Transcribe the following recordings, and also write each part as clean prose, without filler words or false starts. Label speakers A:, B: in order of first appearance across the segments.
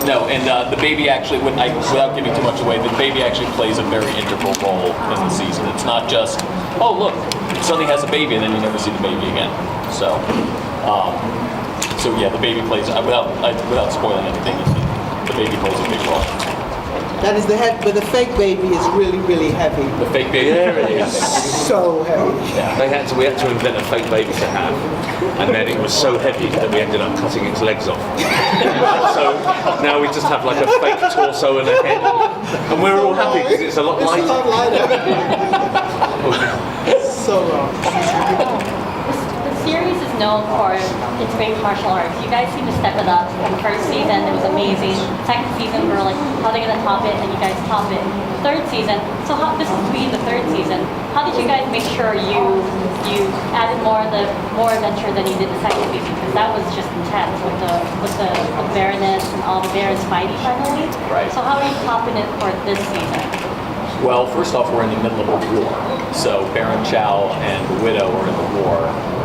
A: No, and the baby actually, without giving too much away, the baby actually plays a very integral role in the season. It's not just, oh look, suddenly has a baby and then you never see the baby again. So, yeah, the baby plays, without spoiling anything, the baby plays a big role.
B: That is the head, but the fake baby is really, really heavy.
A: The fake baby is
B: so heavy.
C: Yeah. We had to invent a fake baby to have, and then it was so heavy that we ended up cutting its legs off. So now we just have like a fake torso and a head, and we're all happy because it's a lot lighter.
B: It's a lot lighter. So wrong.
D: The series is known for its great martial arts. You guys seem to step it up. In the first season, it was amazing. Second season, we're like, how are they going to top it? And you guys top it. Third season, so this is to be the third season. How did you guys make sure you added more adventure than you did the second season? Because that was just intense with the Baroness and all the bears fighting finally.
A: Right.
D: So how are you topping it for this season?
A: Well, first off, we're in the middle of a war. So Baron Chow and the Widow are in the war,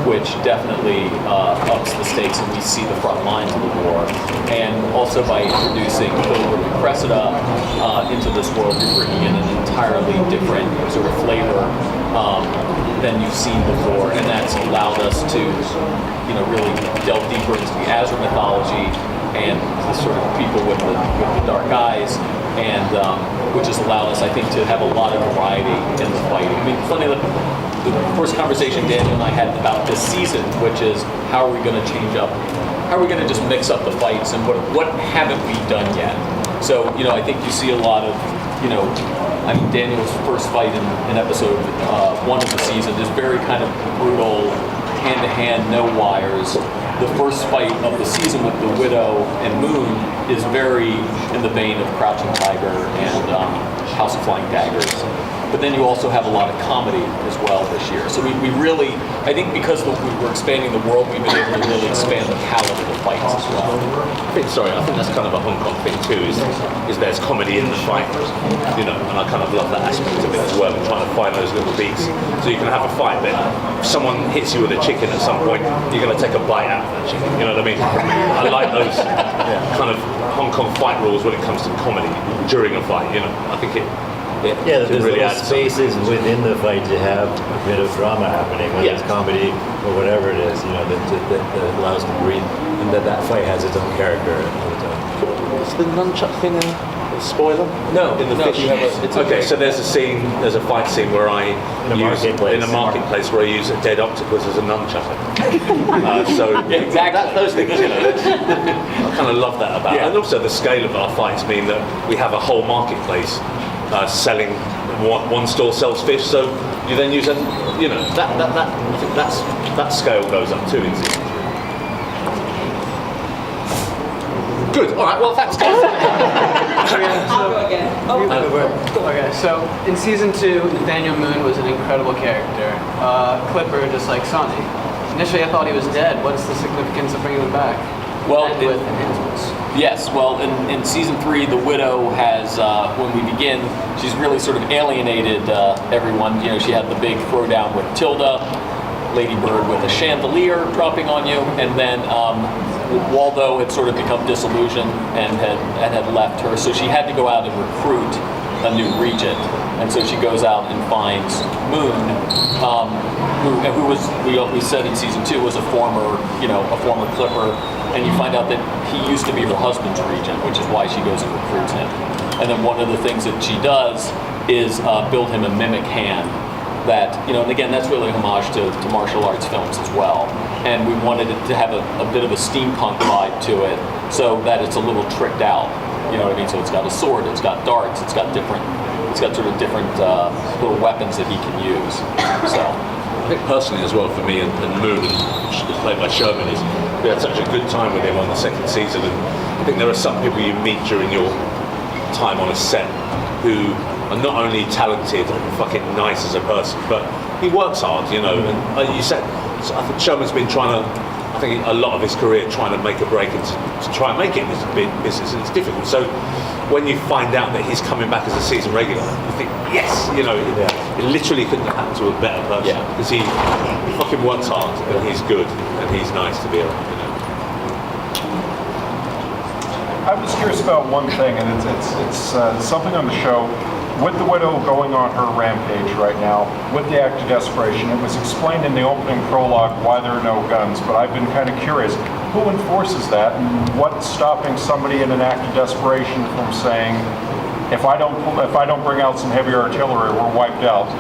A: which definitely ups the stakes, and we see the front lines of the war. And also by introducing Pilgrim and Cressida into this world, you're bringing in an entirely different sort of flavor than you've seen before, and that's allowed us to, really delve deeper into the Azure mythology and the sort of people with the dark eyes, and which has allowed us, I think, to have a lot of variety in the fighting. I mean, funny, the first conversation Daniel and I had about this season, which is how are we going to change up? How are we going to just mix up the fights, and what haven't we done yet? So, I think you see a lot of, Daniel's first fight in episode 1 of the season is very kind of brutal, hand-to-hand, no wires. The first fight of the season with the Widow and Moon is very in the vein of Crouching Tiger and House of Flying Daggers. But then you also have a lot of comedy as well this year. So we really, I think because we're expanding the world, we've been able to really expand the palette of the fights as well.
C: I think that's kind of a Hong Kong thing too, is there's comedy in the fight, and I kind of love that aspect of it as well, and trying to find those little beats. So you can have a fight, but if someone hits you with a chicken at some point, you're going to take a bite out of that chicken, you know what I mean? I like those kind of Hong Kong fight rules when it comes to comedy during a fight, I think it
E: there's
C: really
E: little spaces within the fight to have a bit of drama happening, whether it's comedy or whatever it is, that allows to breathe, and that fight has its own character all the time.
C: Is the nunchuck thing a spoiler?
A: No,
C: in the fish.
A: It's
C: okay, so there's a fight scene where I in a marketplace where I use a dead octopus as a nunchuck.
A: Exactly.
C: Those things, I kind of love that about it. And also the scale of our fights mean that we have a whole marketplace selling. One store sells fish, so you then use I think that scale goes up too in season. Good. All right. Well, thanks, guys.
F: I'll go again. Okay. So in season 2, Nathaniel Moon was an incredible character. Clipper, just like Sonny. Initially, I thought he was dead. What's the significance of bringing him back?
A: Well,
F: with enhancements.
A: Yes. Well, in season 3, the Widow has, when we begin, she's really sort of alienated everyone. She had the big throwdown with Tilda, Lady Bird with a chandelier dropping on you, and then Waldo had sort of become disillusioned and had left her, so she had to go out and recruit a new regent. And so she goes out and finds Moon, who was, we said in season 2, was a former Clipper, and you find out that he used to be her husband's regent, which is why she goes and recruits him. And then one of the things that she does is build him a mimic hand that, and again, that's really a homage to martial arts films as well. And we wanted it to have a bit of a steampunk vibe to it, so that it's a little tricked out. You know what I mean? So it's got a sword, it's got darts, it's got sort of different little weapons that he can use. So
C: I think personally as well for me and Moon, played by Sherman, is we had such a good time with him on the second season, and I think there are some people you meet during your time on a set who are not only talented and fucking nice as a person, but he works hard, and you said, so I think Sherman's been trying to, I think a lot of his career trying to make a break and to try and make it in this big business, and it's difficult. So when you find out that he's coming back as a season regular, you think, yes, it literally couldn't have happened to a better person, because he fucking works hard, and he's good, and he's nice to be around,
G: I was curious about one thing, and it's something on the show. With the widow going on her rampage right now, with the act of desperation, it was explained in the opening prologue why there are no guns, but I've been kind of curious, who enforces that, and what's stopping somebody in an act of desperation from saying, if I don't bring out some heavy artillery, we're wiped out?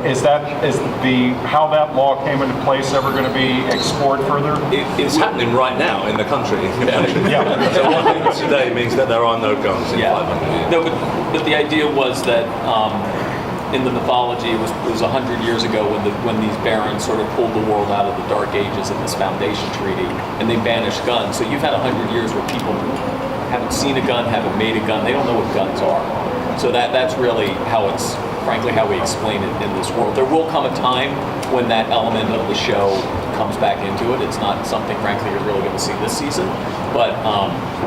G: Is how that law came into place ever going to be explored further?
C: It's happening right now in the country.
G: Yeah.
C: So what happens today means that there are no guns in 500 years.
A: No, but the idea was that in the mythology, it was 100 years ago when these barons sort of pulled the world out of the Dark Ages in this Foundation Treaty, and they banished guns. So you've had 100 years where people haven't seen a gun, haven't made a gun, they don't know what guns are. So that's really frankly how we explain it in this world. There will come a time when that element of the show comes back into it. It's not something, frankly, you're really going to see this season. But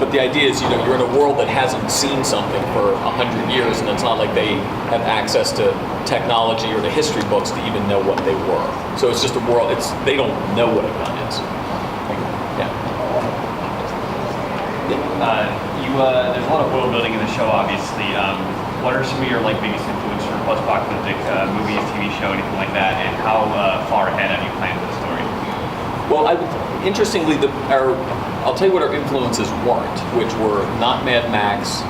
A: the idea is, you're in a world that hasn't seen something for 100 years, and it's not like they have access to technology or the history books to even know what they were. So it's just a world. They don't know what a gun is. Yeah.
H: There's a lot of world building in the show, obviously. What are some of your biggest influences for post-apocalyptic movies, TV show, anything like that, and how far ahead have you planned for the story?
A: Well, interestingly, I'll tell you what our influences weren't, which were not Mad Max,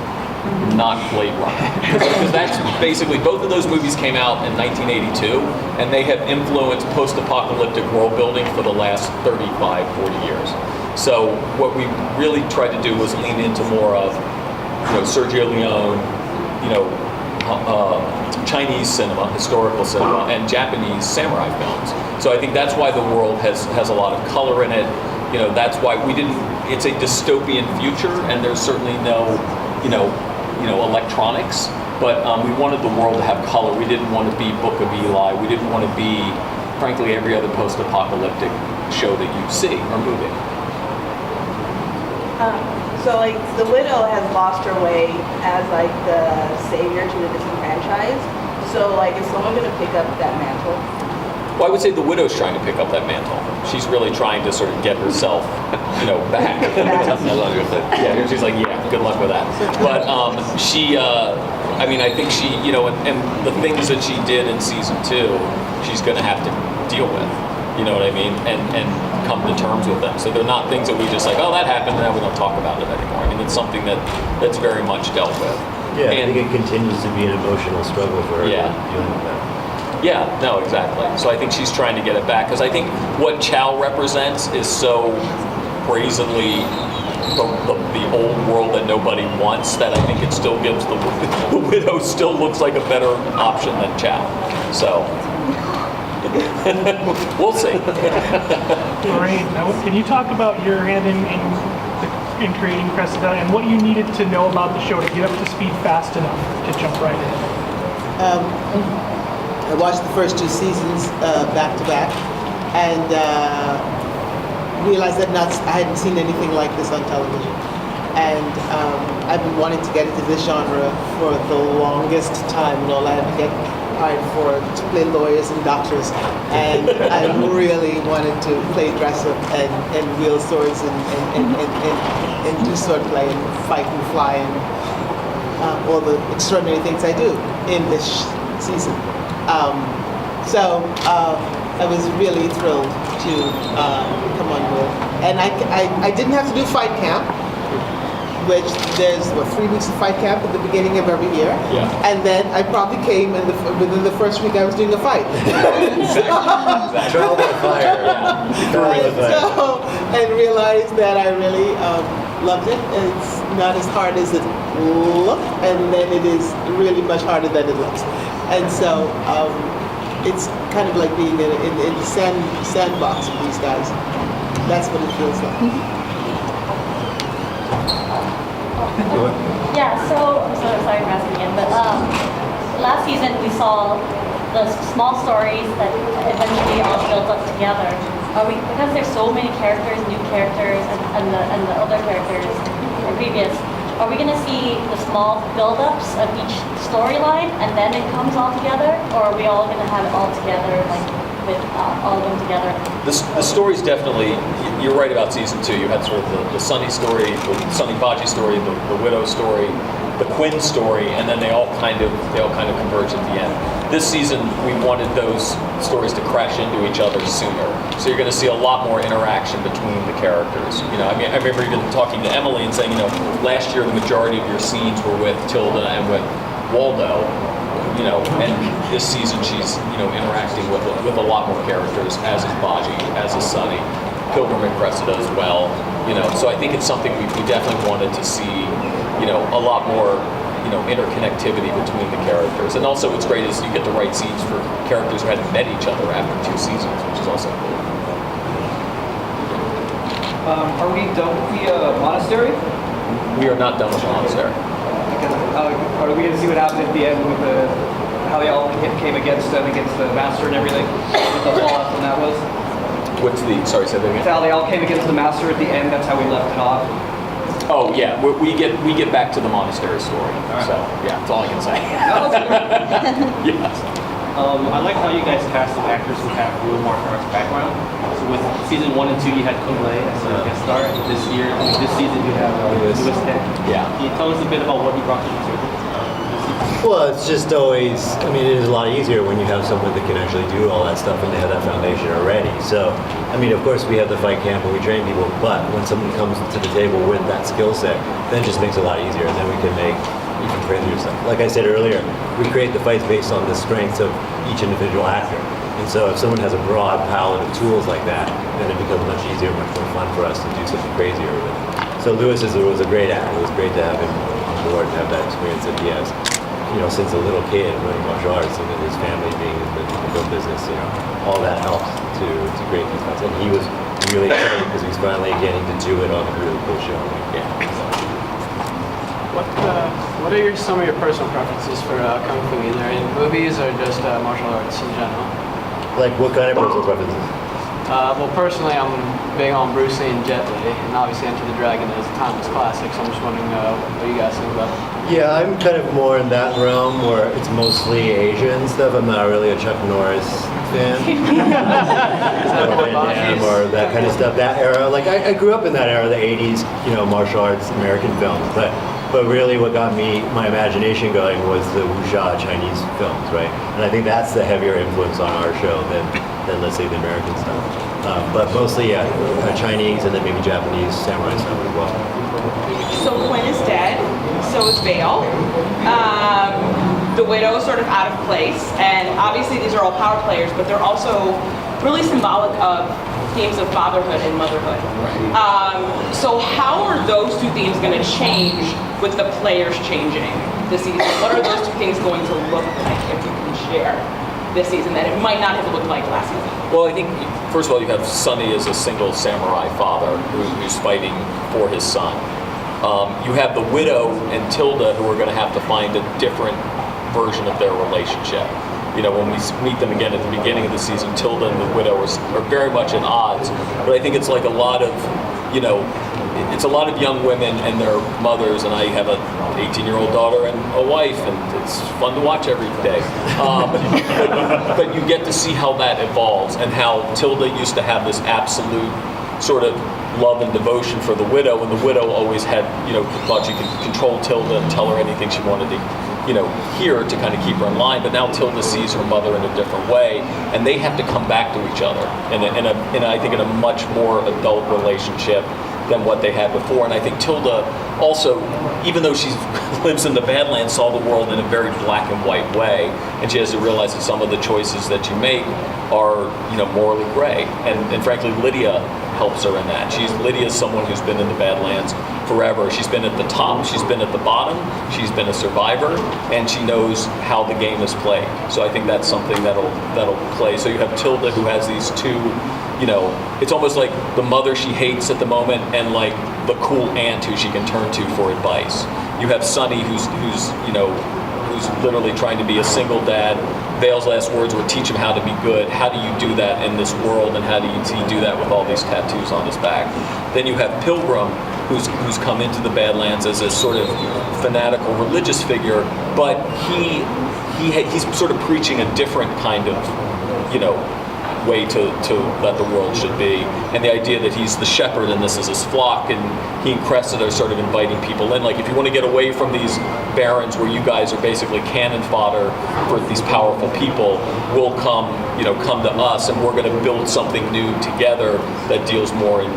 A: not Blade Runner. Because that's basically, both of those movies came out in 1982, and they have influenced post-apocalyptic world building for the last 35, 40 years. So what we really tried to do was lean into more of, Sergio Leone, Chinese cinema, historical cinema, and Japanese samurai films. So I think that's why the world has a lot of color in it. That's why it's a dystopian future, and there's certainly no, electronics. But we wanted the world to have color. We didn't want to be Book of Eli. We didn't want to be, frankly, every other post-apocalyptic show that you see or movie.
I: So the widow has lost her way as the savior to the disenfranchised. So is someone going to pick up that mantle?
A: Well, I would say the widow's trying to pick up that mantle. She's really trying to sort of get herself, back. Yeah, she's like, yeah, good luck with that. But I think she, and the things that she did in season 2, she's going to have to deal with. You know what I mean? And come to terms with them. So they're not things that we just oh, that happened, and now we don't talk about it anymore. I mean, it's something that's very much dealt with.
E: Yeah, I think it continues to be an emotional struggle for her dealing with that.
A: Yeah, no, exactly. So I think she's trying to get it back, because I think what Chow represents is so brazenly the old world that nobody wants, that I think it still gives the widow still looks like a better option than Chow. So we'll see.
J: Lorraine, can you talk about your hand in creating Cressida and what you needed to know about the show to get up to speed fast enough to jump right in?
B: I watched the first 2 seasons back to back, and realized that I hadn't seen anything like this on television. And I've been wanting to get into this genre for the longest time. All I had to get to play lawyers and doctors, and I really wanted to play dress up and wield swords and do sword play and fight and fly and all the extraordinary things I do in this season. So I was really thrilled to come on board, and I didn't have to do fight camp, which there's 3 weeks of fight camp at the beginning of every year.
A: Yeah.
B: And then I probably came within the first week I was doing a fight.
E: Trial by fire.
B: And realized that I really loved it. It's not as hard as it looked, and then it is really much harder than it looks. And so it's kind of like being in the sandbox of these guys. That's what it feels like.
D: Yeah, so I'm sorry for asking again, but last season we saw the small stories that eventually all built up together. Because there's so many characters, new characters, and the other characters from previous, are we going to see the small build-ups of each storyline and then it comes all together, or are we all going to have it all together with all of them together?
A: The story's definitely, you're right about season 2. You had sort of the Sunny story, the Sunny Bajie story, the Widow story, the Quinn story, and then they all kind of converge at the end. This season, we wanted those stories to crash into each other sooner. So you're going to see a lot more interaction between the characters. I remember even talking to Emily and saying, last year the majority of your scenes were with Tilda and with Waldo. And this season she's, interacting with a lot more characters, as is Bajie, as is Sunny, Pilgrim and Cressida as well. So I think it's something we definitely wanted to see, a lot more, interconnectivity between the characters. And also what's great is you get the right scenes for characters who hadn't met each other after 2 seasons, which is also cool.
K: Are we done with the monastery?
A: We are not done with the monastery.
K: Are we going to see what happened at the end with how they all came against them, against the master and everything? What the fallout from that was?
A: Sorry, say that again?
K: How they all came against the master at the end. That's how we left it off.
A: Oh yeah, we get back to the monastery story.
K: Right.
A: So yeah, that's all I can say. Yes.
H: I like how you guys cast the actors who have real martial arts background. So with season 1 and 2, you had Kung Lei as a guest star. And this season you have Louis Tech.
A: Yeah.
H: Can you tell us a bit about what he brought to the table?
E: Well, it's just always, it is a lot easier when you have someone that can actually do all that stuff and they have that foundation already. So, of course we have the fight camp and we train people, but when someone comes to the table with that skill set, then it just makes it a lot easier, and then we can make even crazier stuff. Like I said earlier, we create the fights based on the strengths of each individual actor. And so if someone has a broad palette of tools like that, then it becomes much easier, much more fun for us to do something crazier with it. So Louis was a great actor. It was great to have him on board and have that experience that he has. Since a little kid learning martial arts, and then his family being in the film business, all that helps to create these fights. And he was really excited because he's finally getting to do it on a really cool show. Yeah.
F: What are some of your personal preferences for Kung Fu, either in movies or just martial arts in general?
E: Like what kind of personal preferences?
F: Well, personally, I'm big on Bruce Lee and Jet Li, and obviously Enter the Dragon is a timeless classic, so I'm just wondering what you guys think about it.
E: Yeah, I'm kind of more in that realm where it's mostly Asian stuff. I'm not really a Chuck Norris fan. Or that kind of stuff. That era, like I grew up in that era, the 80s, martial arts, American films, but really what got my imagination going was the wuxia Chinese films, right? And I think that's the heavier influence on our show than let's say the American stuff. But mostly, Chinese and then maybe Japanese samurai stuff as well.
L: So Quinn is dead, so is Vale. The Widow is sort of out of place, and obviously these are all power players, but they're also really symbolic of themes of fatherhood and motherhood. So how are those 2 themes going to change with the players changing this season? What are those 2 things going to look like, if you can share, this season that it might not have looked like last season?
A: Well, I think, first of all, you have Sunny as a single samurai father who's fighting for his son. You have the Widow and Tilda who are going to have to find a different version of their relationship. When we meet them again at the beginning of the season, Tilda and the Widow are very much at odds. But I think it's like a lot of, it's a lot of young women and their mothers, and I have an 18-year-old daughter and a wife, and it's fun to watch every day. But you get to see how that evolves, and how Tilda used to have this absolute sort of love and devotion for the Widow, and the Widow always had, thought she could control Tilda and tell her anything she wanted to hear to kind of keep her in line. But now Tilda sees her mother in a different way, and they have to come back to each other in I think in a much more adult relationship than what they had before. And I think Tilda also, even though she lives in the Badlands, saw the world in a very black and white way, and she has to realize that some of the choices that you make are, morally gray. And frankly, Lydia helps her in that. Lydia's someone who's been in the Badlands forever. She's been at the top, she's been at the bottom, she's been a survivor, and she knows how the game is played. So I think that's something that'll play. So you have Tilda, who has these 2, it's almost like the mother she hates at the moment, and like the cool aunt who she can turn to for advice. You have Sunny, who's literally trying to be a single dad. Vale's last words were, teach him how to be good. How do you do that in this world, and how do you do that with all these tattoos on his back? Then you have Pilgrim, who's come into the Badlands as a sort of fanatical religious figure, but he's sort of preaching a different kind of, way to that the world should be. And the idea that he's the shepherd and this is his flock, and he and Cressida are sort of inviting people in. Like, if you want to get away from these barons where you guys are basically cannon fodder for these powerful people, we'll come to us, and we're going to build something new together that deals more in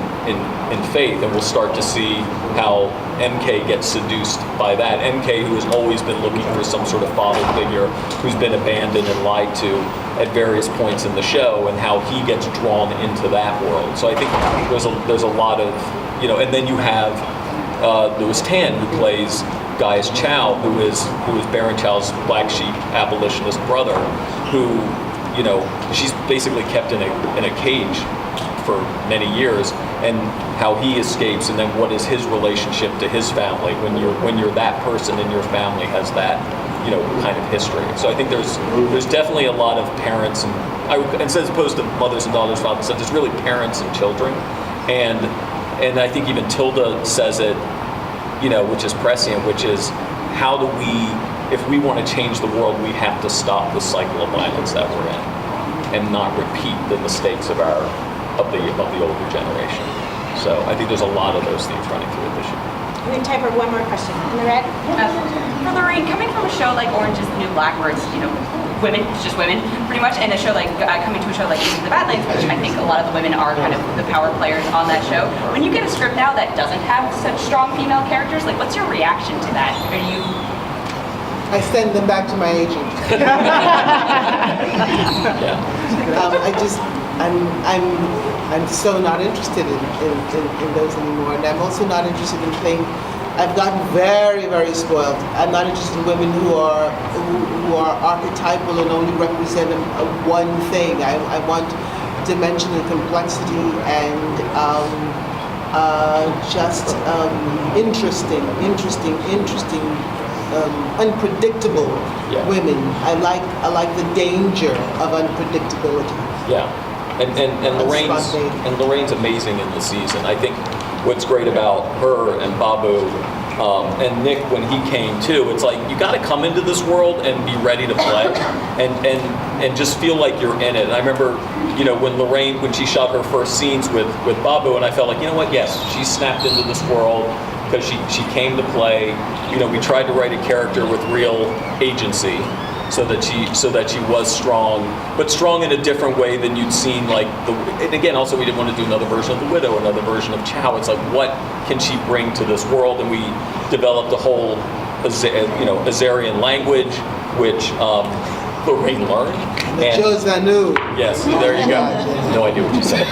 A: faith. And we'll start to see how MK gets seduced by that. MK, who has always been looking for some sort of father figure, who's been abandoned and lied to at various points in the show, and how he gets drawn into that world. So I think there's a lot of, and then you have Louis Tan, who plays Gaius Chow, who is Baron Chow's black sheep abolitionist brother, who, she's basically kept in a cage for many years, and how he escapes, and then what is his relationship to his family when you're that person and your family has that kind of history. So I think there's definitely a lot of parents, and as opposed to mothers and daughters, fathers and sons, it's really parents and children, and I think even Tilda says it, which is prescient, which is, how do we, if we want to change the world, we have to stop the cycle of violence that we're in, and not repeat the mistakes of the older generation. So I think there's a lot of those themes running through it this year.
M: We have time for one more question. In the red?
L: For Lorraine, coming from a show like Orange is the New Black, where it's, women, it's just women, pretty much, and a show like, coming to a show like The Badlands, which I think a lot of the women are kind of the power players on that show. When you get a script now that doesn't have such strong female characters, like, what's your reaction to that?
B: I send them back to my agent. I'm so not interested in those anymore, and I'm also not interested in playing. I've gotten very, very spoiled. I'm not interested in women who are archetypal and only represent one thing. I want dimension and complexity and interesting, unpredictable women. I like the danger of unpredictability.
A: Yeah, and Lorraine's amazing in the season. I think what's great about her and Babu and Nick, when he came too, it's like, you got to come into this world and be ready to play, and just feel like you're in it. And I remember, when Lorraine, when she shot her first scenes with Babu, and I felt like, yes, she snapped into this world because she came to play. We tried to write a character with real agency, so that she was strong, but strong in a different way than you'd seen. And again, also, we didn't want to do another version of the Widow, another version of Chow. It's like, what can she bring to this world? And we developed a whole, Azarian language, which Lorraine learned. Yes, there you go. No idea what you said.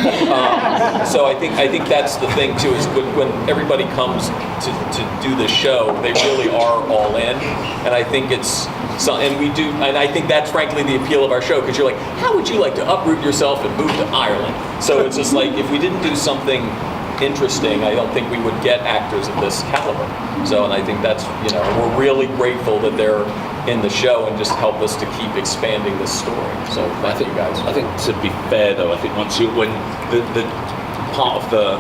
A: So I think that's the thing too, is when everybody comes to do the show, they really are all in, and I think and I think that's frankly the appeal of our show, because you're like, how would you like to uproot yourself and move to Ireland? So it's just like, if we didn't do something interesting, I don't think we would get actors of this caliber. So, and I think that's, we're really grateful that they're in the show and just help us to keep expanding this story. So thank you guys.
C: I think, to be fair though, I think when the part of the,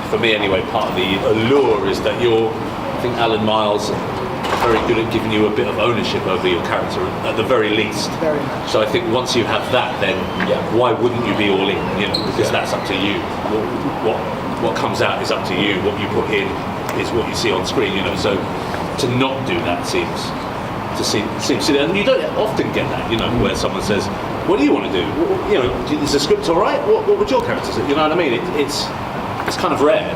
C: for me anyway, part of the allure is that I think Alan Miles very good at giving you a bit of ownership over your character, at the very least.
B: Very much.
C: So I think once you have that, then why wouldn't you be all in? Because that's up to you. What comes out is up to you. What you put in is what you see on screen. So to not do that seems silly, and you don't often get that. Where someone says, "What do you want to do? Is the script all right? What would your character say?" You know what I mean? It's kind of rare.